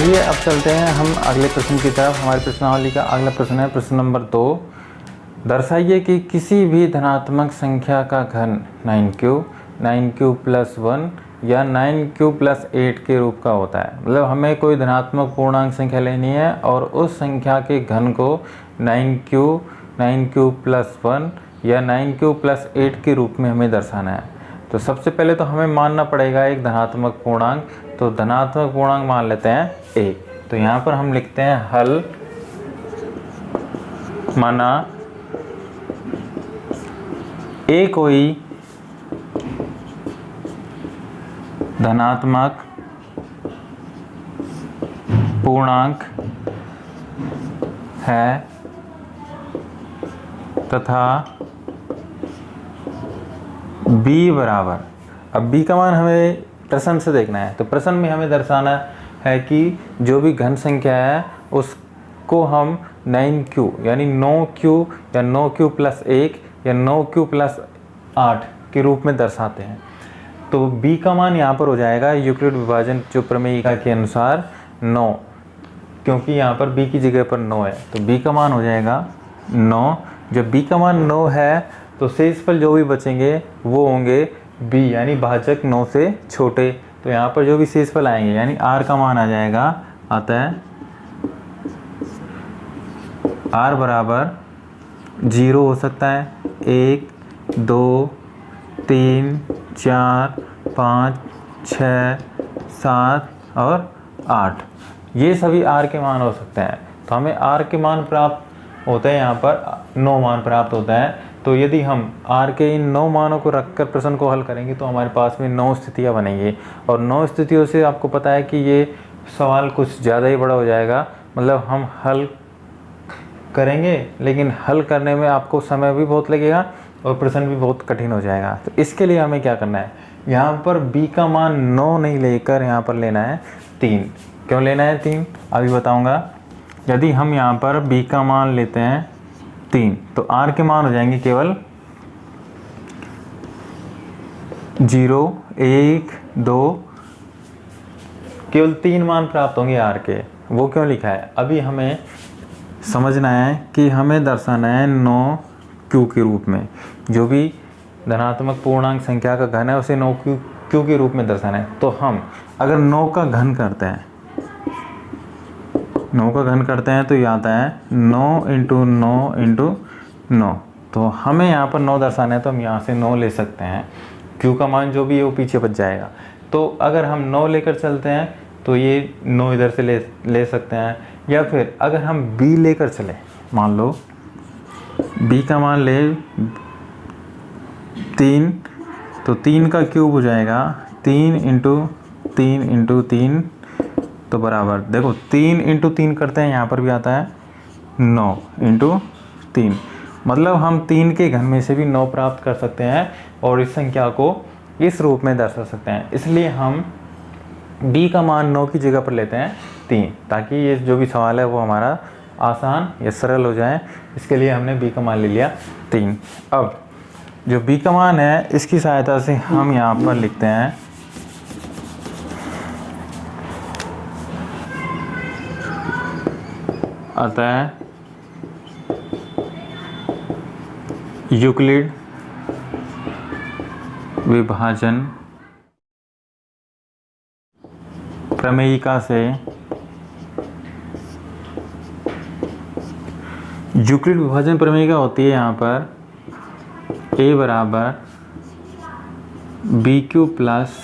चलिए अब चलते हैं हम अगले प्रश्न की तरफ। हमारी प्रश्नावली का अगला प्रश्न है प्रश्न नंबर 2। दर्शाइए कि किसी भी धनात्मक संख्या का घन 9q प्लस 1 या 9q प्लस 8 के रूप का होता है। मतलब हमें कोई धनात्मक पूर्णांक संख्या लेनी है और उस संख्या के घन को 9q प्लस 1 या 9q प्लस 8 के रूप में हमें दर्शाना है। तो सबसे पहले तो हमें मानना पड़ेगा एक धनात्मक पूर्णांक। तो धनात्मक पूर्णांक मान लेते हैं 1। तो यहाँ पर हम लिखते हैं हल माना ए कोई धनात्मक पूर्णांक है तथा b बराबर, अब b का मान हमें प्रश्न से देखना है। तो प्रश्न में हमें दर्शाना है कि जो भी घन संख्या है उसको हम 9q यानी 9q या 9q प्लस 1 या 9q प्लस 8 के रूप में दर्शाते हैं। तो b का मान यहाँ पर हो जाएगा यूक्लिड विभाजन जो प्रमेयिका के अनुसार 9, क्योंकि यहाँ पर b की जगह पर 9 है। तो b का मान हो जाएगा 9। जब b का मान 9 है तो शेषफल जो भी बचेंगे वो होंगे b यानी भाजक 9 से छोटे। तो यहाँ पर जो भी शेषफल आएंगे यानी r का मान आ जाएगा, आता है r बराबर 0 हो सकता है, 1 2 3 4 5 6 7 और 8, ये सभी r के मान हो सकते हैं। तो हमें r के मान प्राप्त होते हैं, यहाँ पर 9 मान प्राप्त होता है। तो यदि हम r के इन 9 मानों को रखकर प्रश्न को हल करेंगे तो हमारे पास में 9 स्थितियाँ बनेंगी। और 9 स्थितियों से आपको पता है कि ये सवाल कुछ ज़्यादा ही बड़ा हो जाएगा। मतलब हम हल करेंगे लेकिन हल करने में आपको समय भी बहुत लगेगा और प्रश्न भी बहुत कठिन हो जाएगा। तो इसके लिए हमें क्या करना है, यहाँ पर b का मान 9 नहीं लेकर यहाँ पर लेना है 3। क्यों लेना है 3 अभी बताऊँगा। यदि हम यहाँ पर b का मान लेते हैं 3 तो r के मान हो जाएंगे केवल 0 1 2, केवल 3 मान प्राप्त होंगे r के। वो क्यों लिखा है, अभी हमें समझना है कि हमें दर्शाना है 9q के रूप में। जो भी धनात्मक पूर्णांक संख्या का घन है उसे 9q के रूप में दर्शाना है। तो हम अगर 9 का घन करते हैं, 9 का घन करते हैं तो ये आता है 9 इंटू 9 इंटू 9। तो हमें यहाँ पर 9 दर्शाना है तो हम यहाँ से 9 ले सकते हैं। q का मान जो भी है वो पीछे बच जाएगा। तो अगर हम 9 लेकर चलते हैं तो ये 9 इधर से ले सकते हैं, या फिर अगर हम b लेकर चले, मान लो b का मान ले 3 तो 3 का क्यूब हो जाएगा 3 इंटू 3 इंटू 3 तो बराबर, देखो 3 इंटू 3 करते हैं यहाँ पर भी आता है 9 इंटू 3। मतलब हम 3 के घन में से भी 9 प्राप्त कर सकते हैं और इस संख्या को इस रूप में दर्शा सकते हैं। इसलिए हम b का मान 9 की जगह पर लेते हैं 3, ताकि ये जो भी सवाल है वो हमारा आसान या सरल हो जाए। इसके लिए हमने b का मान ले लिया 3। अब जो b का मान है इसकी सहायता से हम यहाँ पर लिखते हैं अतः यूक्लिड विभाजन प्रमेयिका से यूक्लिड विभाजन प्रमेयिका होती है यहाँ पर a बराबर बी क्यू प्लस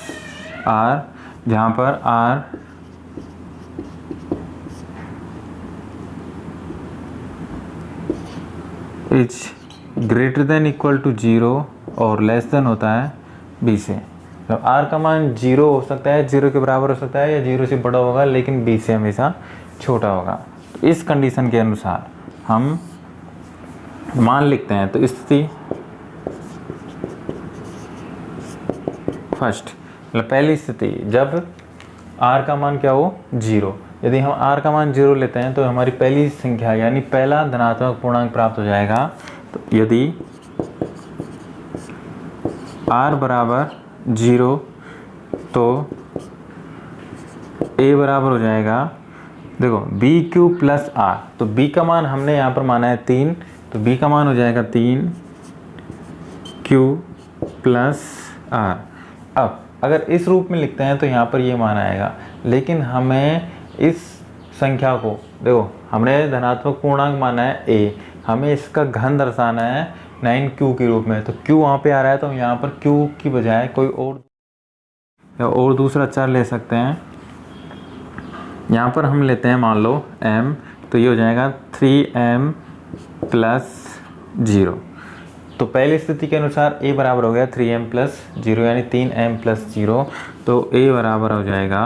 r, जहाँ पर r is greater than equal to 0 और लेस देन होता है b से। मतलब r का मान 0 हो सकता है, 0 के बराबर हो सकता है या 0 से बड़ा होगा, लेकिन b से हमेशा छोटा होगा। तो इस कंडीशन के अनुसार हम मान लिखते हैं। तो स्थिति फर्स्ट, मतलब पहली स्थिति जब r का मान क्या हो 0। यदि हम r का मान 0 लेते हैं तो हमारी पहली संख्या यानी पहला धनात्मक पूर्णांक प्राप्त हो जाएगा। तो यदि r बराबर 0 तो a बराबर हो जाएगा देखो बी क्यू प्लस आर, तो बी का मान हमने यहाँ पर माना है 3, तो बी का मान हो जाएगा 3 क्यू प्लस आर। अब अगर इस रूप में लिखते हैं तो यहाँ पर ये मान आएगा, लेकिन हमें इस संख्या को, देखो हमने धनात्मक पूर्णांक माना है a, हमें इसका घन दर्शाना है 9q के रूप में, तो q वहाँ पे आ रहा है, तो हम यहाँ पर q की बजाय कोई और दूसरा चर ले सकते हैं। यहाँ पर हम लेते हैं मान लो m, तो ये हो जाएगा 3m प्लस 0। तो पहली स्थिति के अनुसार a बराबर हो गया 3m प्लस 0 यानी 3m प्लस 0, तो a बराबर हो जाएगा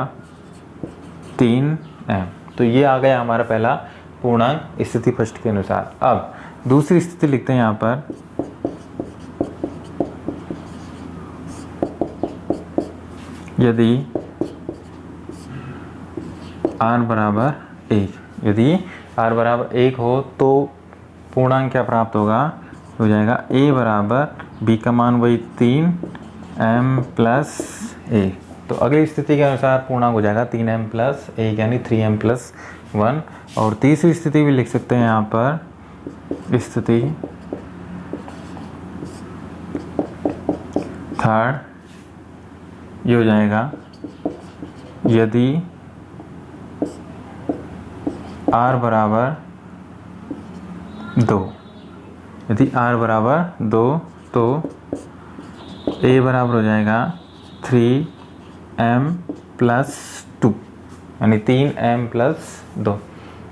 3m। तो ये आ गया हमारा पहला पूर्णांक स्थिति फर्स्ट के अनुसार। अब दूसरी स्थिति लिखते हैं यहाँ पर, यदि r बराबर 1, यदि r बराबर 1 हो तो पूर्णांक क्या प्राप्त होगा, हो जाएगा a बराबर b का मान वही 3m प्लस 1। तो अगली स्थिति के अनुसार पूर्णांक हो जाएगा 3m प्लस 1 यानी 3m प्लस 1। और तीसरी स्थिति भी लिख सकते हैं यहाँ पर, स्थिति थर्ड, ये हो जाएगा यदि r बराबर 2, यदि r बराबर 2 तो a बराबर हो जाएगा 3m प्लस 2 यानी 3m प्लस 2।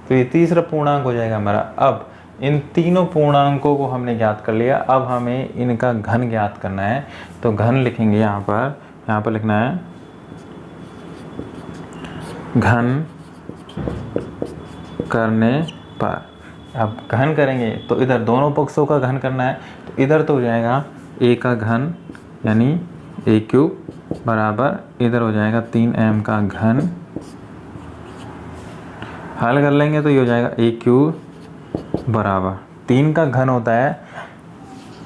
तो ये तीसरा पूर्णांक हो जाएगा हमारा। अब इन तीनों पूर्णांकों को हमने ज्ञात कर लिया, अब हमें इनका घन ज्ञात करना है। तो घन लिखेंगे यहाँ पर लिखना है घन करने पर। अब घन करेंगे तो इधर दोनों पक्षों का घन करना है, तो इधर तो हो जाएगा a का घन यानी a क्यूब बराबर, इधर हो जाएगा 3m का घन, हल कर लेंगे तो ये हो जाएगा a क्यूब बराबर 3 का घन होता है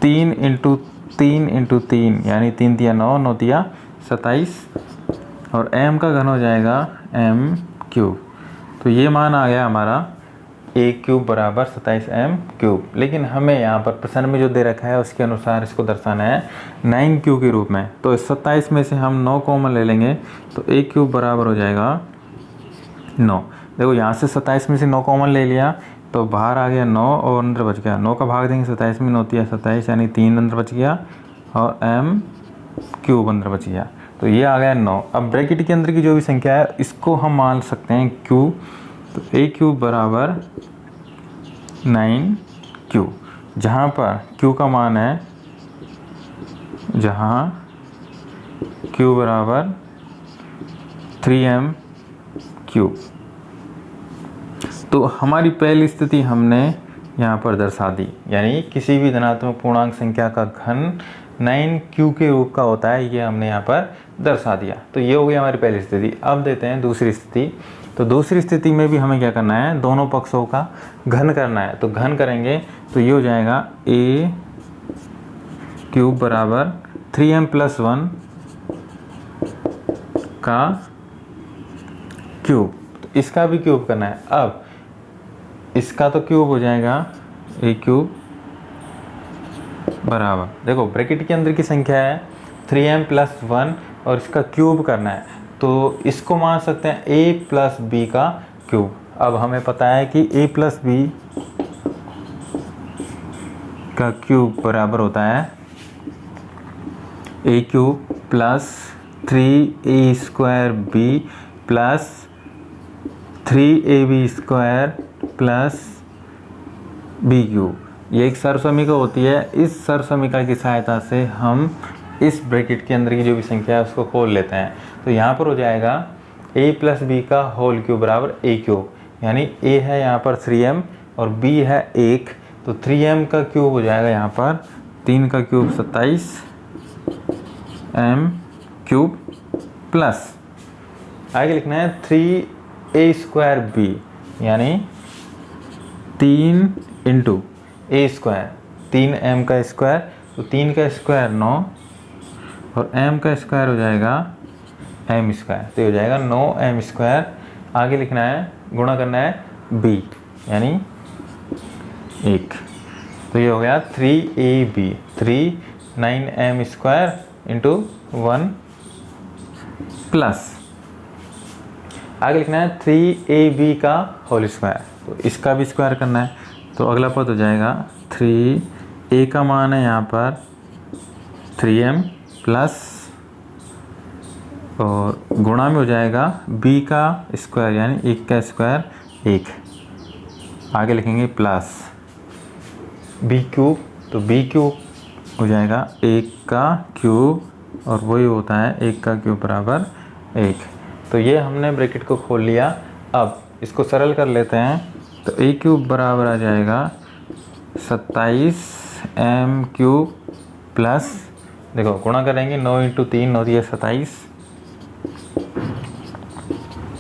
3 इंटू 3 यानी 3 तिया 9, 9 तिया 27, और m का घन हो जाएगा m क्यूब। तो ये मान आ गया हमारा a क्यूब बराबर 27m क्यूब। लेकिन हमें यहाँ पर प्रश्न में जो दे रखा है उसके अनुसार इसको दर्शाना है 9q के रूप में। तो 27 में से हम 9 कॉमन ले लेंगे तो a क्यूब बराबर हो जाएगा 9। देखो यहाँ से 27 में से 9 कॉमन ले लिया तो बाहर आ गया 9 और अंदर बच गया, 9 का भाग देंगे 27 में, 9 तिया 27 यानी 3 अंदर बच गया और m क्यूब अंदर बच गया। तो ये आ गया 9। अब ब्रैकेट के अंदर की जो भी संख्या है इसको हम मान सकते हैं q, तो a क्यूब बराबर 9q, जहाँ पर q का मान है, जहाँ q बराबर 3m क्यूब। तो हमारी पहली स्थिति हमने यहाँ पर दर्शा दी, यानी किसी भी धनात्मक पूर्णांक संख्या का घन 9q के रूप का होता है, ये हमने यहाँ पर दर्शा दिया। तो ये हो गई हमारी पहली स्थिति। अब देते हैं दूसरी स्थिति। तो दूसरी स्थिति में भी हमें क्या करना है, दोनों पक्षों का घन करना है। तो घन करेंगे तो ये हो जाएगा a क्यूब बराबर 3m प्लस 1 का क्यूब, तो इसका भी क्यूब करना है। अब इसका तो क्यूब हो जाएगा a क्यूब बराबर, देखो ब्रैकेट के अंदर की संख्या है 3m प्लस 1 और इसका क्यूब करना है, तो इसको मान सकते हैं a प्लस b का क्यूब। अब हमें पता है कि a प्लस b का क्यूब बराबर होता है a cube plus 3a square b plus 3ab square plus b cube. ये एक सरसमीका होती है। इस सरसमीका की सहायता से हम इस ब्रैकेट के अंदर की जो भी संख्या है उसको खोल लेते हैं। तो यहाँ पर हो जाएगा a प्लस बी का होल क्यूब बराबर a क्यूब, यानी a है यहाँ पर 3m और b है 1, तो 3m का क्यूब हो जाएगा यहाँ पर 3 का क्यूब 27 m क्यूब प्लस आगे लिखना है 3a स्क्वायर b, यानी 3 इंटू a स्क्वायर, 3m का स्क्वायर, तो 3 का स्क्वायर 9 और m का स्क्वायर हो जाएगा m स्क्वायर, तो ये हो जाएगा 9m स्क्वायर। आगे लिखना है गुणा करना है b यानी 1। तो ये हो गया 3ab 3 9m square into 1 plus आगे लिखना है 3ab का होल स्क्वायर, तो इसका भी स्क्वायर करना है। तो अगला पद हो जाएगा 3a का मान है यहाँ पर 3m प्लस और गुणा में हो जाएगा b का स्क्वायर यानी 1 का स्क्वायर 1, आगे लिखेंगे प्लस b क्यूब, तो b क्यूब हो जाएगा 1 का क्यूब और वही होता है 1 का क्यूब बराबर 1। तो ये हमने ब्रैकेट को खोल लिया। अब इसको सरल कर लेते हैं, तो a क्यूब बराबर आ जाएगा 27m क्यूब प्लस, देखो गुणा करेंगे 9 इंटू 3 9 दिया 27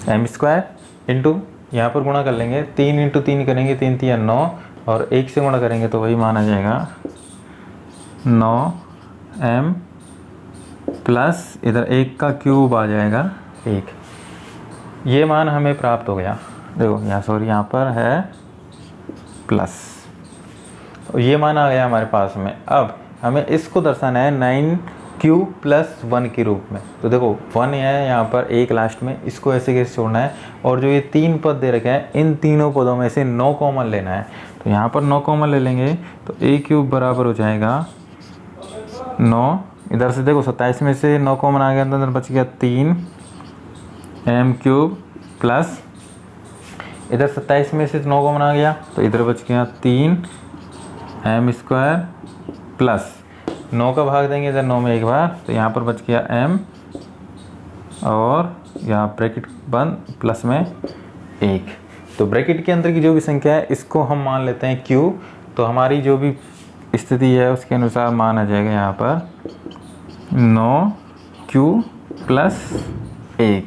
m स्क्वायर इंटू यहाँ पर गुणा कर लेंगे 3 इंटू 3 करेंगे 3 3 9 और 1 से गुणा करेंगे तो वही मान आ जाएगा 9m प्लस इधर 1 का क्यूब आ जाएगा 1। ये मान हमें प्राप्त हो गया। देखो यहाँ सॉरी यहाँ पर है प्लस, ये मान आ गया हमारे पास में। अब हमें इसको दर्शाना है 9q प्लस 1 के रूप में। तो देखो 1 है यहाँ पर 1 लास्ट में, इसको ऐसे कैसे छोड़ना है, और जो ये 3 पद दे रखे हैं इन तीनों पदों में से 9 कॉमन लेना है। तो यहाँ पर 9 कॉमन ले लेंगे तो a क्यूब बराबर हो जाएगा 9, इधर से देखो 27 में से 9 कॉमन आ गया तो अंदर बच गया 3m क्यूब प्लस इधर 27 में से 9 कॉमन आ गया तो इधर बच गया 3m स्क्वायर प्लस 9 का भाग देंगे इधर 9 में एक बार तो यहाँ पर बच गया m और यहाँ ब्रैकेट बंद प्लस में 1। तो ब्रैकेट के अंदर की जो भी संख्या है इसको हम मान लेते हैं q। तो हमारी जो भी स्थिति है उसके अनुसार मान आ जाएगा यहाँ पर 9q प्लस 1।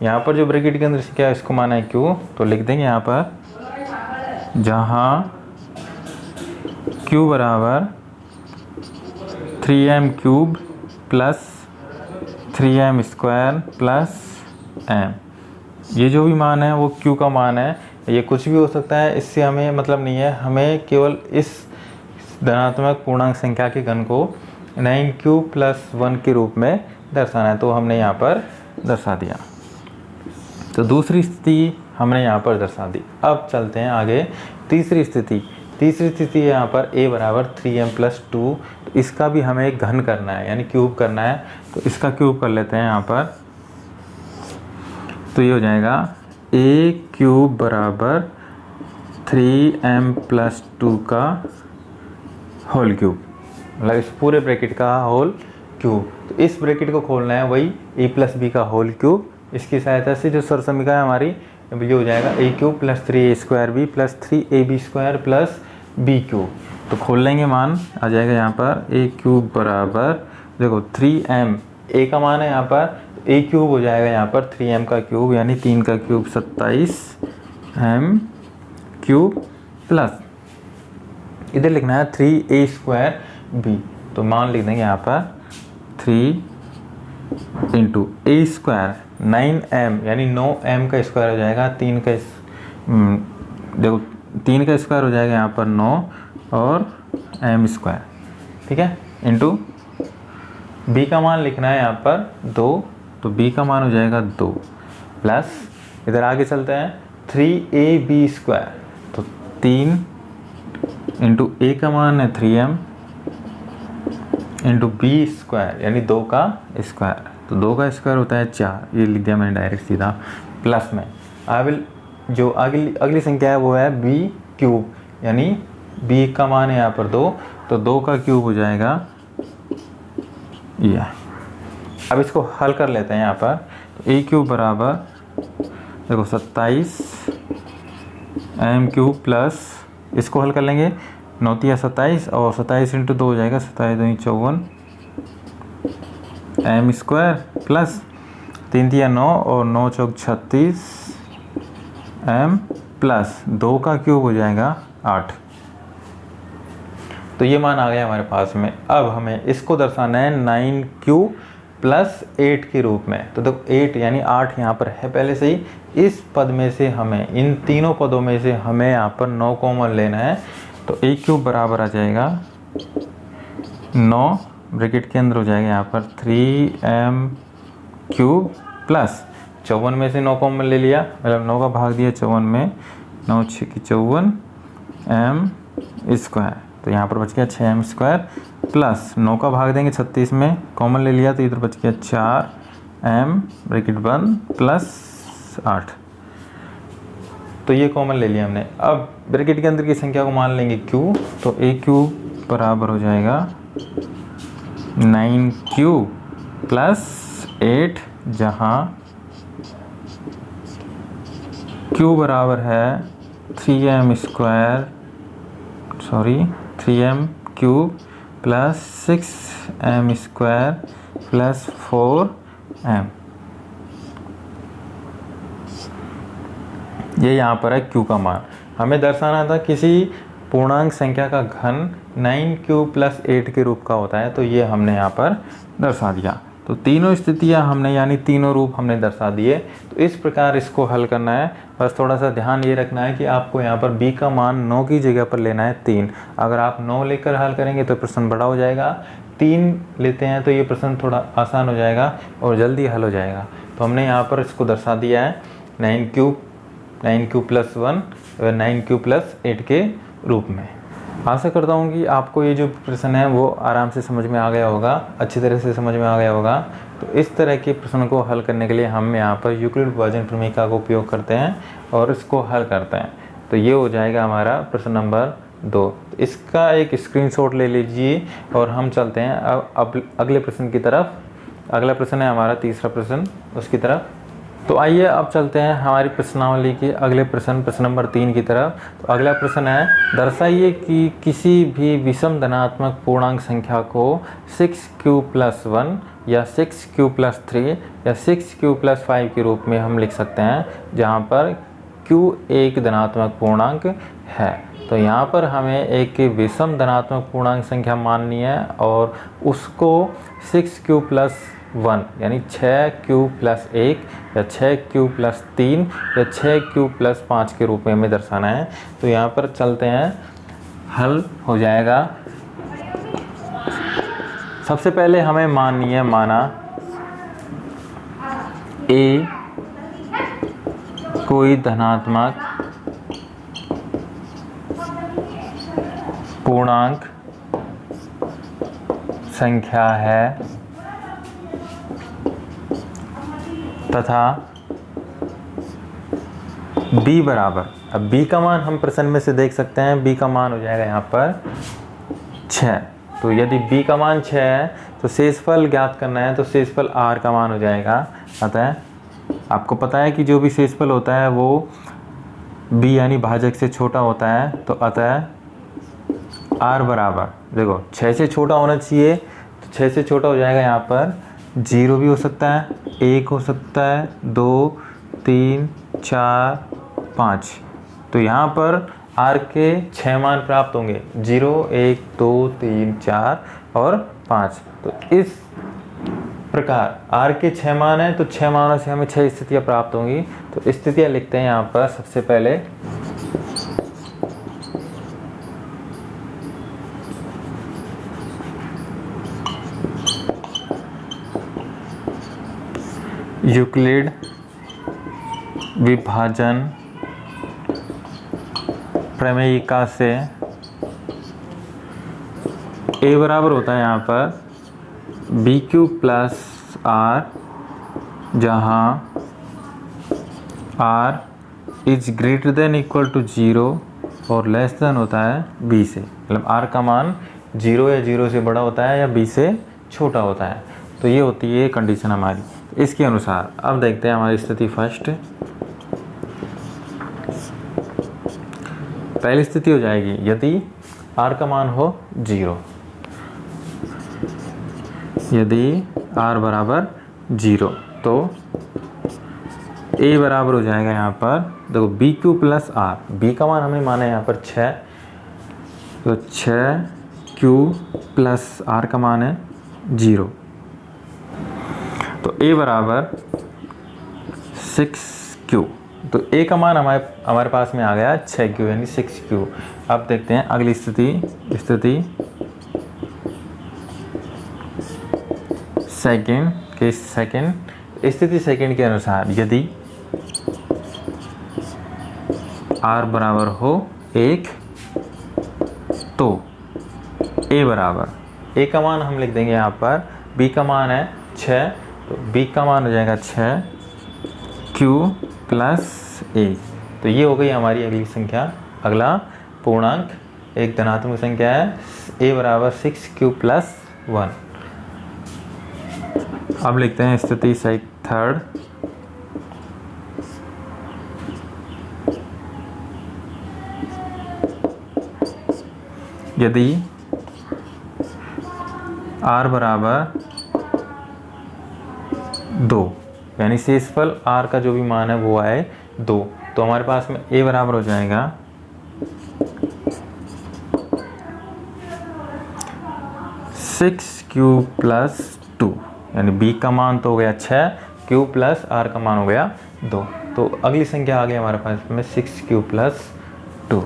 यहाँ पर जो ब्रैकेट के अंदर क्या है इसको माना है q, तो लिख देंगे यहाँ पर जहाँ q बराबर 3m cube plus 3m square plus m। ये जो भी मान है वो q का मान है, ये कुछ भी हो सकता है, इससे हमें मतलब नहीं है। हमें केवल इस धनात्मक पूर्णांक संख्या के घन को 9q प्लस 1 के रूप में दर्शाना है, तो हमने यहाँ पर दर्शा दिया। तो दूसरी स्थिति हमने यहाँ पर दर्शा दी। अब चलते हैं आगे तीसरी स्थिति। तीसरी स्थिति यहाँ पर a बराबर 3m प्लस 2, तो इसका भी हमें एक घन करना है यानी क्यूब करना है। तो इसका क्यूब कर लेते हैं यहाँ पर, तो ये हो जाएगा a क्यूब बराबर 3m प्लस 2 का होल क्यूब, मतलब इस पूरे ब्रैकेट का होल क्यूब। तो इस ब्रैकेट को खोलना है वही a प्लस b का होल क्यूब। इसकी सहायता से जो सरसमीका है हमारी ये हो जाएगा a cube plus 3a square b plus 3ab square plus b cube. तो खोल लेंगे मान आ जाएगा यहाँ पर a क्यूब बराबर देखो 3m, a का मान है यहाँ पर a क्यूब हो जाएगा यहाँ पर 3m का क्यूब यानी 3 का क्यूब 27m क्यूब प्लस इधर लिखना है 3a स्क्वायर b। तो मान लिख देंगे यहाँ पर 3 इंटू a स्क्वायर 9m यानी 9m का स्क्वायर हो जाएगा, 3 का देखो 3 का स्क्वायर हो जाएगा यहाँ पर 9 और m स्क्वायर, ठीक है, इंटू b का मान लिखना है यहाँ पर 2, तो b का मान हो जाएगा 2 प्लस इधर आगे चलते हैं 3ab स्क्वायर, तो 3 इंटू a का मान है 3m इंटू b स्क्वायर यानी 2 का स्क्वायर, तो 2 का स्क्वायर होता है 4, ये लिख दिया मैंने डायरेक्ट सीधा प्लस में। अब जो अगली संख्या है वो है b क्यूब यानी b का मान है यहाँ पर 2, तो 2 का क्यूब हो जाएगा ये। अब इसको हल कर लेते हैं यहाँ पर, तो a क्यूब बराबर देखो 27m क्यूब प्लस इसको हल कर लेंगे 9 तिया 27 और 27 इंटू 2 हो जाएगा 27 दूनी 54 m स्क्वायर प्लस 3 तिया 9 और 9 चौक 36 m प्लस 2 का क्यूब हो जाएगा 8। तो ये मान आ गया हमारे पास में। अब हमें इसको दर्शाना है 9q प्लस 8 के रूप में। तो देखो 8 यानी 8 यहाँ पर है पहले से ही। इस पद में से हमें, इन तीनों पदों में से हमें यहाँ पर 9 कॉमन लेना है। तो a क्यूब बराबर आ जाएगा 9, ब्रैकेट के अंदर हो जाएगा यहाँ पर 3m क्यूब प्लस 54 में से 9 कॉमन ले लिया, मतलब 9 का भाग दिया 54 में, 9 6 की 54 m स्क्वायर। तो यहाँ पर बच गया 6m स्क्वायर प्लस 9 का भाग देंगे 36 में, कॉमन ले लिया तो इधर बच गया 4m ब्रैकेट बंद प्लस 8। तो ये कॉमन ले लिया हमने। अब ब्रैकेट के अंदर की संख्या को मान लेंगे q, तो a क्यूब बराबर हो जाएगा 9q प्लस 8, जहाँ q बराबर है 3m square, 3m cube plus 6m square plus 4m। ये यहाँ पर है q का मान। हमें दर्शाना था किसी पूर्णांक संख्या का घन 9q प्लस 8 के रूप का होता है, तो ये हमने यहाँ पर दर्शा दिया। तो तीनों स्थितियाँ हमने, यानी तीनों रूप हमने दर्शा दिए। तो इस प्रकार इसको हल करना है। बस थोड़ा सा ध्यान ये रखना है कि आपको यहाँ पर b का मान 9 की जगह पर लेना है 3। अगर आप 9 लेकर हल करेंगे तो प्रश्न बड़ा हो जाएगा, 3 लेते हैं तो ये प्रश्न थोड़ा आसान हो जाएगा और जल्दी हल हो जाएगा। तो हमने यहाँ पर इसको दर्शा दिया है 9q प्लस 1 और 9q प्लस 8 के रूप में। आशा करता हूँ कि आपको ये जो प्रश्न है वो आराम से समझ में आ गया होगा, अच्छी तरह से समझ में आ गया होगा। तो इस तरह के प्रश्न को हल करने के लिए हम यहाँ पर यूक्लिड विभाजन प्रमेय का उपयोग करते हैं और इसको हल करते हैं। तो ये हो जाएगा हमारा प्रश्न नंबर 2। इसका एक स्क्रीनशॉट ले लीजिए और हम चलते हैं अब अगले प्रश्न की तरफ। अगला प्रश्न है हमारा तीसरा प्रश्न, उसकी तरफ। तो आइए अब चलते हैं हमारी प्रश्नावली के अगले प्रश्न, प्रश्न नंबर 3 की तरफ। तो अगला प्रश्न है, दर्शाइए कि किसी भी विषम धनात्मक पूर्णांक संख्या को 6q प्लस 1 या 6q प्लस 3 या 6q प्लस 5 के रूप में हम लिख सकते हैं, जहाँ पर q एक धनात्मक पूर्णांक है। तो यहाँ पर हमें एक विषम धनात्मक पूर्णांक संख्या माननी है और उसको 6q प्लस 1 यानी 6q प्लस 1 या 6q प्लस 3 या 6q प्लस 5 के रूप में हमें दर्शाना है। तो यहाँ पर चलते हैं, हल हो जाएगा। सबसे पहले हमें माननी है, माना a कोई धनात्मक पूर्णांक संख्या है तथा b बराबर, अब b का मान हम प्रश्न में से देख सकते हैं, b का मान हो जाएगा यहाँ पर 6। तो यदि b का मान 6 है तो शेषफल ज्ञात करना है, तो शेषफल r का मान हो जाएगा। अतः आपको पता है कि जो भी शेषफल होता है वो b यानी भाजक से छोटा होता है। तो अतः r बराबर, देखो 6 से छोटा होना चाहिए, तो 6 से छोटा हो जाएगा यहाँ पर 0 भी हो सकता है, 1 हो सकता है, 2 3 4 5। तो यहाँ पर r के 6 मान प्राप्त होंगे, 0 1 2 3 4 और 5। तो इस प्रकार r के 6 मान है, तो 6 मानों से हमें 6 स्थितियाँ प्राप्त होंगी। तो स्थितियाँ लिखते हैं यहाँ पर। सबसे पहले यूक्लिड विभाजन प्रमेयिका से a बराबर होता है यहाँ पर bq प्लस r, जहाँ r is greater than equal to 0 और लेस देन होता है b से। मतलब r का मान 0 या 0 से बड़ा होता है या b से छोटा होता है। तो ये होती है कंडीशन हमारी। इसके अनुसार अब देखते हैं हमारी स्थिति फर्स्ट। पहली स्थिति हो जाएगी यदि r का मान हो 0, यदि r बराबर 0 तो a बराबर हो जाएगा यहाँ पर, देखो bq प्लस r, b का मान हमने माना है यहाँ पर 6, तो 6q प्लस r का मान है 0। तो a बराबर 6q। तो a का मान हमारे पास में आ गया 6q यानी 6q। अब देखते हैं अगली स्थिति सेकंड के अनुसार यदि r बराबर हो 1 तो a बराबर, a का मान हम लिख देंगे यहाँ पर, b का मान है 6 तो b का मान हो जाएगा 6q प्लस 1। तो ये हो गई हमारी अगली संख्या, अगला पूर्णांक एक धनात्मक संख्या है, a बराबर 6q प्लस 1। अब लिखते हैं स्थिति थर्ड। यदि r बराबर 2 यानी शेषफल r का जो भी मान है वो आए 2, तो हमारे पास में a बराबर हो जाएगा 6q प्लस 2 यानी b का मान तो हो गया 6, q प्लस r का मान हो गया 2। तो अगली संख्या आ गई हमारे पास में 6q प्लस 2।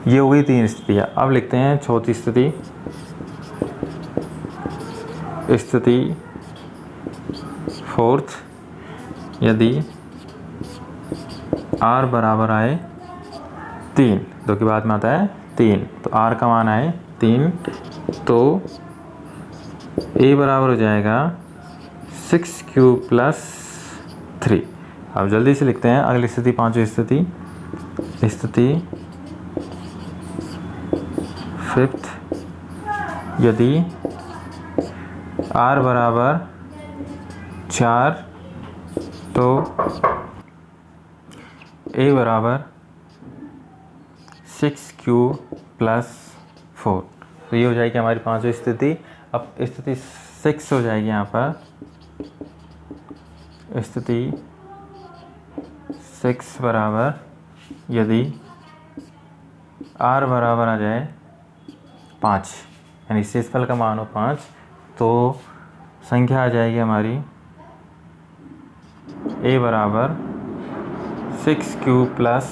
ये हो गई 3 स्थितियाँ। अब लिखते हैं चौथी स्थिति फोर्थ। यदि r बराबर आए 3, 2 के बाद में आता है 3, तो r का मान आए 3 तो a बराबर हो जाएगा 6q प्लस 3। अब जल्दी से लिखते हैं अगली स्थिति, पांचवी स्थिति फिफ्थ। यदि r बराबर 4 तो a बराबर 6q प्लस 4। तो ये हो जाएगी हमारी पांचवी स्थिति। अब स्थिति 6 हो जाएगी यहाँ पर, स्थिति 6 बराबर यदि r बराबर आ जाए 5 यानी शेषफल का मान हो 5, तो संख्या आ जाएगी हमारी a बराबर 6q प्लस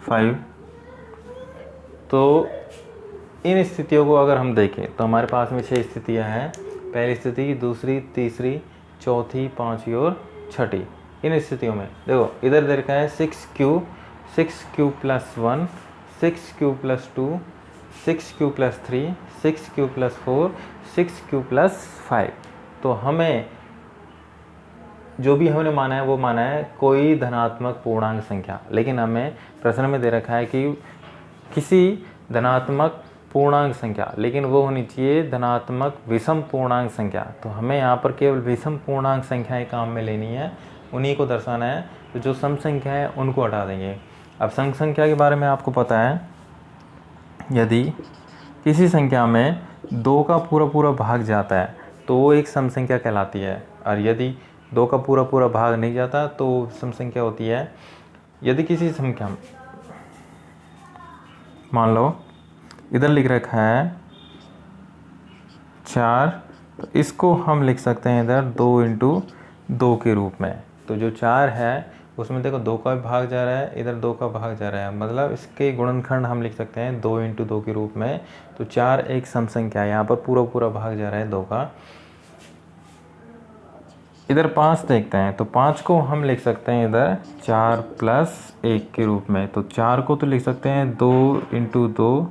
5। तो इन स्थितियों को अगर हम देखें तो हमारे पास में 6 स्थितियां हैं, पहली स्थिति, दूसरी, तीसरी, चौथी, पांचवी और छठी। इन स्थितियों में देखो इधर देखा है 6q plus 1, 6q plus 2, 6q plus 3, 6q plus 4, 6q plus 5। तो हमें जो भी हमने माना है वो माना है कोई धनात्मक पूर्णांक संख्या, लेकिन हमें प्रश्न में दे रखा है कि किसी धनात्मक पूर्णांक संख्या, लेकिन वो होनी चाहिए धनात्मक विषम पूर्णांक संख्या। तो हमें यहाँ पर केवल विषम पूर्णांक संख्याएं काम में लेनी है, उन्हीं को दर्शाना है। तो जो सम संख्या है उनको हटा देंगे। अब सम संख्या के बारे में आपको पता है, यदि किसी संख्या में 2 का पूरा भाग जाता है तो वो एक सम संख्या कहलाती है, और यदि 2 का पूरा भाग नहीं जाता तो सम संख्या होती है। यदि किसी संख्या में मान लो इधर लिख रखा है 4, तो इसको हम लिख सकते हैं इधर 2 × 2 के रूप में। तो जो 4 है उसमें देखो 2 का भाग जा रहा है, इधर 2 का भाग जा रहा है, मतलब इसके गुणनखंड हम लिख सकते हैं 2 × 2 के रूप में। तो 4 एक सम संख्या है, यहाँ पर पूरा भाग जा रहा है 2 का। इधर 5 देखते हैं, तो 5 को हम लिख सकते हैं इधर 4 प्लस 1 के रूप में। तो 4 को तो लिख सकते हैं 2 × 2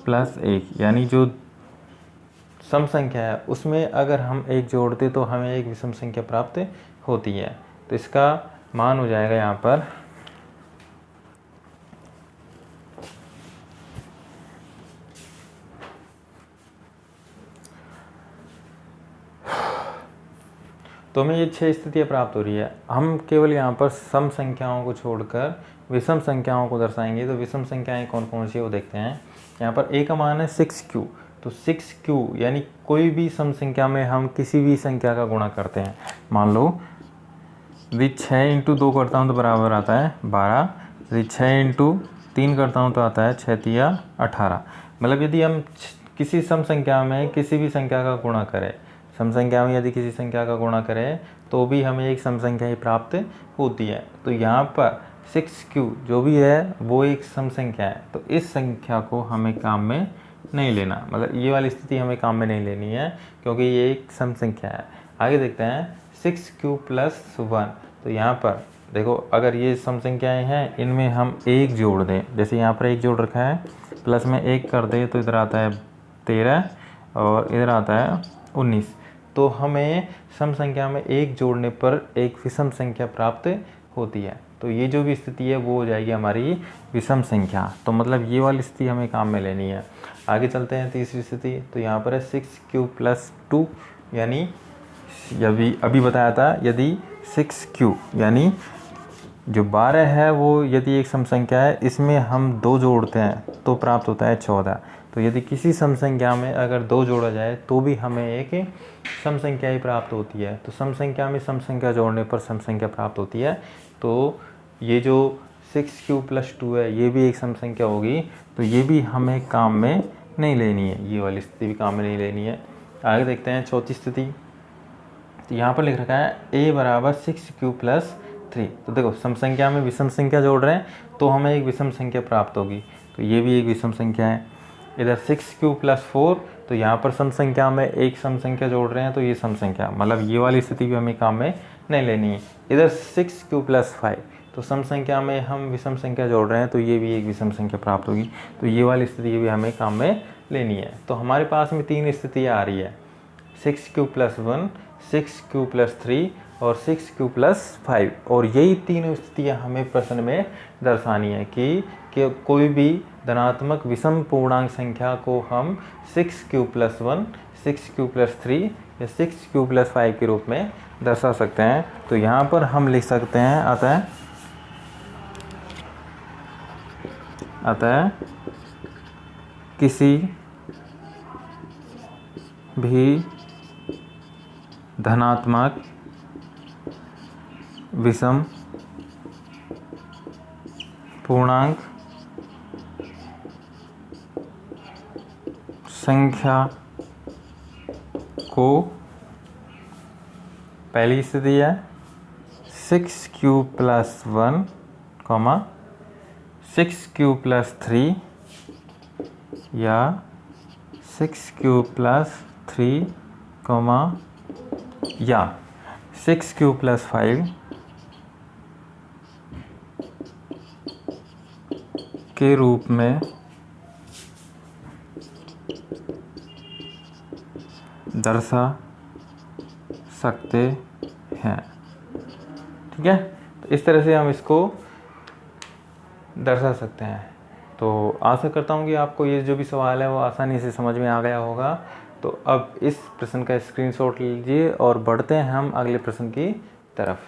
प्लस 1, यानी जो सम संख्या है उसमें अगर हम 1 जोड़ते तो हमें एक विषम संख्या प्राप्त होती है। तो इसका मान हो जाएगा यहाँ पर तो हमें ये 6 स्थितियाँ प्राप्त हो रही है। हम केवल यहाँ पर सम संख्याओं को छोड़कर विषम संख्याओं को दर्शाएंगे। तो विषम संख्याएं कौन कौन सी है वो देखते हैं। यहाँ पर a का मान है 6q, तो 6q यानी कोई भी सम संख्या में हम किसी भी संख्या का गुणा करते हैं। मान लो यदि 6 × 2 करता हूँ तो बराबर आता है 12, यदि 6 × 3 करता हूँ तो आता है 6 × 3 18। मतलब यदि हम किसी सम संख्या में किसी भी संख्या का गुणा करें सम संख्या में यदि किसी संख्या का गुणा करें तो भी हमें एक सम संख्या ही प्राप्त होती है। तो यहाँ पर 6q जो भी है वो एक सम संख्या है, तो इस संख्या को हमें काम में नहीं लेना, मतलब ये वाली स्थिति हमें काम में नहीं लेनी है क्योंकि ये एक सम संख्या है। आगे देखते हैं 6q + 1। तो यहाँ पर देखो, अगर ये सम संख्याएँ हैं इनमें हम 1 जोड़ दें, जैसे यहाँ पर 1 जोड़ रखा है, प्लस में 1 कर दें तो इधर आता है 13 और इधर आता है 19। तो हमें सम संख्या में 1 जोड़ने पर एक विषम संख्या प्राप्त होती है। तो ये जो भी स्थिति है वो हो जाएगी हमारी विषम संख्या। तो मतलब ये वाली स्थिति हमें काम में लेनी है। आगे चलते हैं तीसरी स्थिति। तो यहाँ पर है 6q + 2, यानी अभी बताया था यदि 6q यानी जो 12 है वो यदि एक सम संख्या है, इसमें हम 2 जोड़ते हैं तो प्राप्त होता है 14। तो यदि किसी सम संख्या में अगर 2 जोड़ा जाए तो भी हमें एक सम संख्या ही प्राप्त होती है। तो सम संख्या में सम संख्या जोड़ने पर सम संख्या प्राप्त होती है। तो ये जो 6q + 2 है ये भी एक सम संख्या होगी, तो ये भी हमें काम में नहीं लेनी है, ये वाली स्थिति भी काम में नहीं लेनी है। आगे देखते हैं चौथी स्थिति। तो यहाँ पर लिख रखा है a = 6q + 3। तो देखो, सम संख्या में विषम संख्या जोड़ रहे हैं तो हमें एक विषम संख्या प्राप्त होगी, तो ये भी एक विषम संख्या है। इधर 6q + 4, तो यहाँ पर सम संख्या में एक सम संख्या जोड़ रहे हैं तो ये सम संख्या, मतलब ये वाली स्थिति भी हमें काम में नहीं लेनी है। इधर 6q + 5, तो सम संख्या में हम विषम संख्या जोड़ रहे हैं तो ये भी एक विषम संख्या प्राप्त होगी, तो ये वाली स्थिति भी हमें काम में लेनी है। तो हमारे पास में 3 स्थितियाँ आ रही है, 6q + 1, 6q + 3 और 6q + 5। और यही तीनों स्थितियाँ हमें प्रश्न में दर्शानी है कि कोई भी धनात्मक विषम पूर्णांक संख्या को हम 6q + 1, 6q + 3 या 6q + 5 के रूप में दर्शा सकते हैं। तो यहाँ पर हम लिख सकते हैं अतः किसी भी धनात्मक विषम पूर्णांक संख्या को, पहली स्थिति है 6q + 1, 6q + 3 या 6q + 3, या 6q + 5 के रूप में दर्शा सकते हैं। ठीक है, तो इस तरह से हम इसको दर्शा सकते हैं। तो आशा करता हूँ कि आपको ये जो भी सवाल है वो आसानी से समझ में आ गया होगा। तो अब इस प्रश्न का स्क्रीनशॉट लीजिए और बढ़ते हैं हम अगले प्रश्न की तरफ।